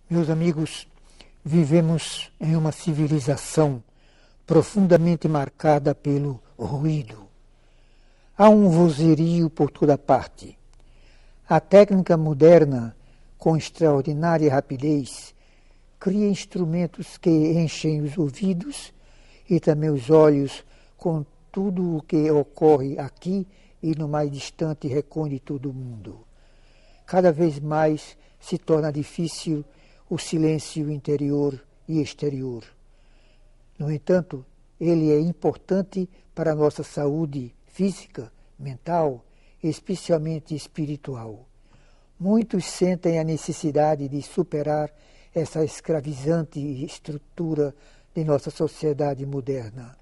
Meus amigos, vivemos em uma civilização profundamente marcada pelo ruído. Há um vozerio por toda parte. A técnica moderna, com extraordinária rapidez, cria instrumentos que enchem os ouvidos e também os olhos com tudo o que ocorre aqui e no mais distante e recôndito do mundo. Cada vez mais se torna difícil o silêncio interior e exterior. No entanto, ele é importante para a nossa saúde física, mental e especialmente espiritual. Muitos sentem a necessidade de superar essa escravizante estrutura de nossa sociedade moderna.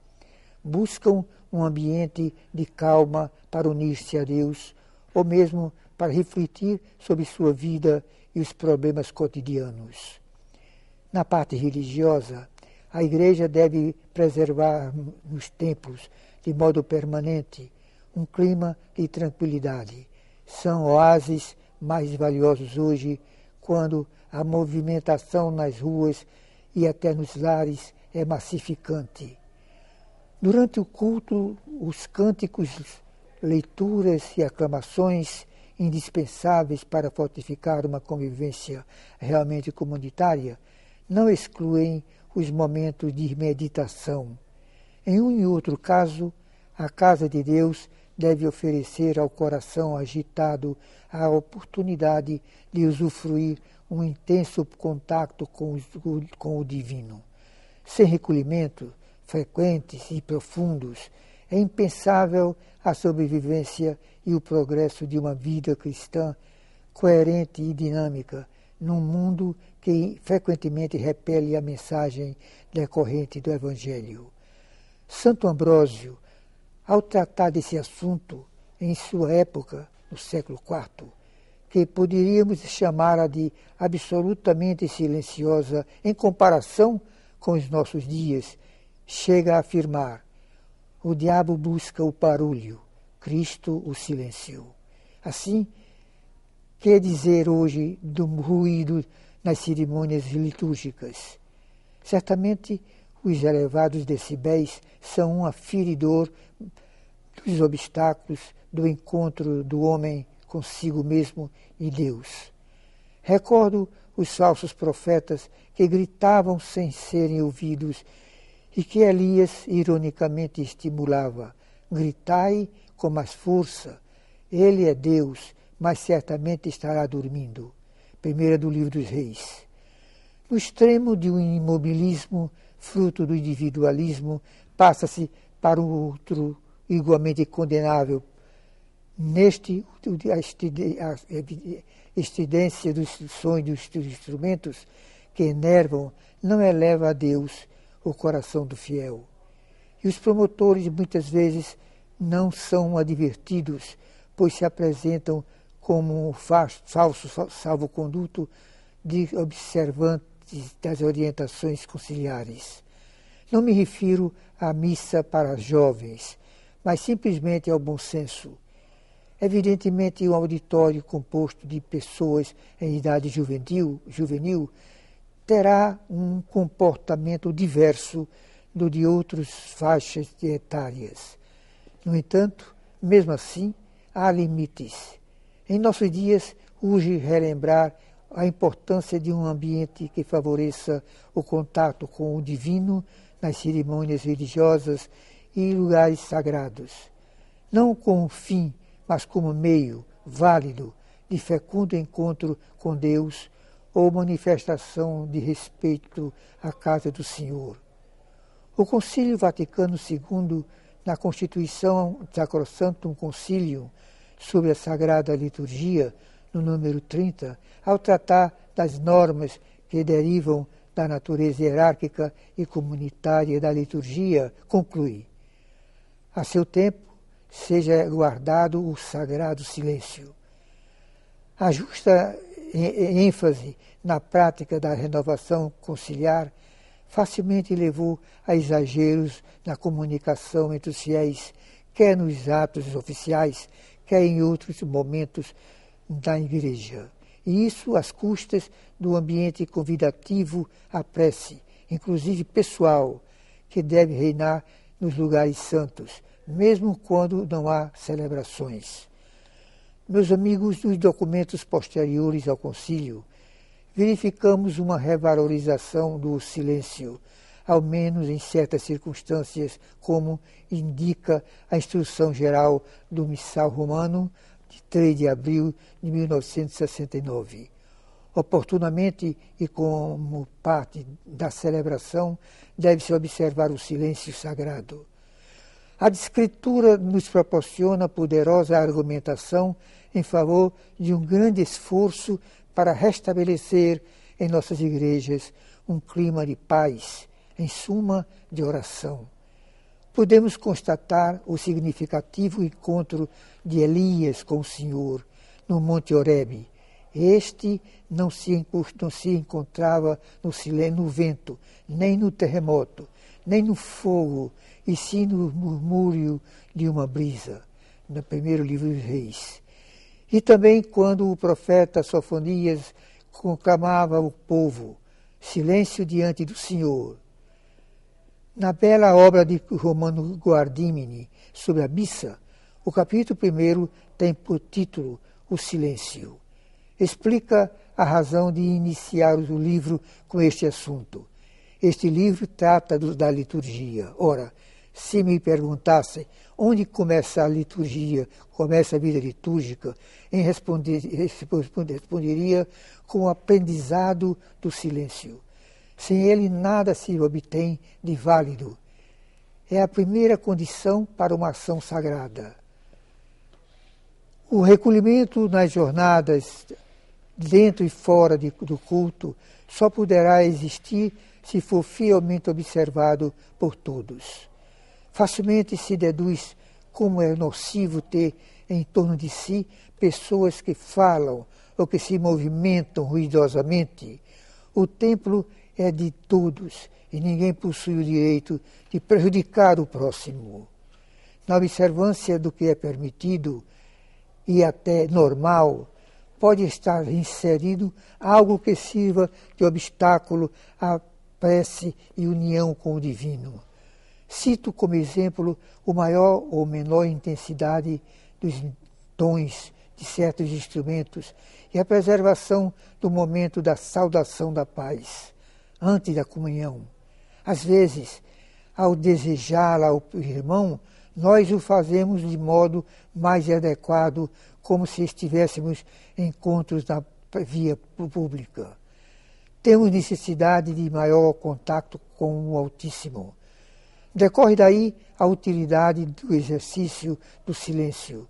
Buscam um ambiente de calma para unir-se a Deus, ou mesmo para refletir sobre sua vida e os problemas cotidianos. Na parte religiosa, a Igreja deve preservar nos templos, de modo permanente, um clima de tranquilidade. São oásis mais valiosos hoje, quando a movimentação nas ruas e até nos lares é massificante. Durante o culto, os cânticos, leituras e aclamações indispensáveis para fortificar uma convivência realmente comunitária não excluem os momentos de meditação. Em um e outro caso, a casa de Deus deve oferecer ao coração agitado a oportunidade de usufruir um intenso contato com o divino. Sem recolhimento, frequentes e profundos, é impensável a sobrevivência e o progresso de uma vida cristã coerente e dinâmica num mundo que frequentemente repele a mensagem decorrente do Evangelho. Santo Ambrósio, ao tratar desse assunto em sua época, no século IV, que poderíamos chamá-la de absolutamente silenciosa em comparação com os nossos dias, chega a afirmar: o diabo busca o barulho, Cristo o silenciou. Assim, quer dizer hoje do ruído nas cerimônias litúrgicas? Certamente, os elevados decibéis são um aferidor dos obstáculos do encontro do homem consigo mesmo e Deus. Recordo os falsos profetas que gritavam sem serem ouvidos e que Elias ironicamente estimulava: gritai com mais força, ele é Deus, mas certamente estará dormindo. Primeira do Livro dos Reis. No extremo de um imobilismo, fruto do individualismo, passa-se para o outro igualmente condenável. Neste, a estridência dos sons dos instrumentos que enervam não eleva a Deus o coração do fiel. E os promotores muitas vezes não são advertidos, pois se apresentam como um falso salvo-conduto de observantes das orientações conciliares. Não me refiro à missa para jovens, mas simplesmente ao bom senso. Evidentemente, um auditório composto de pessoas em idade juvenil terá um comportamento diverso do de outras faixas etárias. No entanto, mesmo assim, há limites. Em nossos dias, urge relembrar a importância de um ambiente que favoreça o contato com o divino nas cerimônias religiosas e lugares sagrados. Não como fim, mas como meio válido de fecundo encontro com Deus ou manifestação de respeito à casa do Senhor. O Concílio Vaticano II, na Constituição Sacrosanctum Concilium sobre a Sagrada Liturgia, no número 30, ao tratar das normas que derivam da natureza hierárquica e comunitária da liturgia, conclui: a seu tempo seja guardado o sagrado silêncio. A justa ênfase na prática da renovação conciliar facilmente levou a exageros na comunicação entre os fiéis, quer nos atos oficiais, quer em outros momentos da Igreja. e isso às custas do ambiente convidativo à prece, inclusive pessoal, que deve reinar nos lugares santos, mesmo quando não há celebrações. Meus amigos, nos documentos posteriores ao concílio, verificamos uma revalorização do silêncio, ao menos em certas circunstâncias, como indica a Instrução Geral do Missal Romano, de 3 de abril de 1969. Oportunamente e como parte da celebração, deve-se observar o silêncio sagrado. A Escritura nos proporciona poderosa argumentação em favor de um grande esforço para restabelecer em nossas igrejas um clima de paz, em suma, de oração. Podemos constatar o significativo encontro de Elias com o Senhor no Monte Horebe. Este não se encontrava no vento, nem no terremoto, nem no fogo, e sim no murmúrio de uma brisa, no primeiro livro dos Reis. E também quando o profeta Sofonias conclamava o povo, silêncio diante do Senhor. Na bela obra de Romano Guardimini, sobre a missa, o capítulo 1 tem por título O Silêncio. Explica a razão de iniciar o livro com este assunto. Este livro trata da liturgia. Ora, se me perguntassem onde começa a liturgia, começa a vida litúrgica, responderia com o aprendizado do silêncio. Sem ele nada se obtém de válido. É a primeira condição para uma ação sagrada. O recolhimento nas jornadas, dentro e fora do culto, só poderá existir se for fielmente observado por todos. Facilmente se deduz como é nocivo ter em torno de si pessoas que falam ou que se movimentam ruidosamente. O templo é de todos e ninguém possui o direito de prejudicar o próximo. Na observância do que é permitido e até normal, pode estar inserido algo que sirva de obstáculo à prece e união com o divino. Cito como exemplo o maior ou menor intensidade dos tons de certos instrumentos e a preservação do momento da saudação da paz, antes da comunhão. Às vezes, ao desejá-la ao irmão, nós o fazemos de modo mais adequado, como se estivéssemos em encontros na via pública. Temos necessidade de maior contato com o Altíssimo. Decorre daí a utilidade do exercício do silêncio,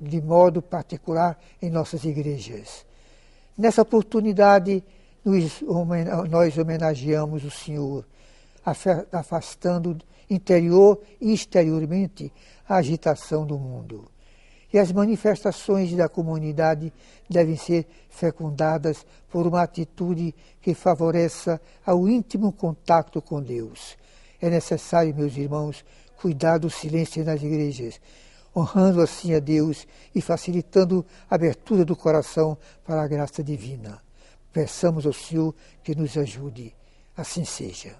de modo particular em nossas igrejas. Nessa oportunidade, nós homenageamos o Senhor, afastando interior e exteriormente a agitação do mundo. E as manifestações da comunidade devem ser fecundadas por uma atitude que favoreça ao íntimo contato com Deus. É necessário, meus irmãos, cuidar do silêncio nas igrejas, honrando assim a Deus e facilitando a abertura do coração para a graça divina. Peçamos ao Senhor que nos ajude. Assim seja.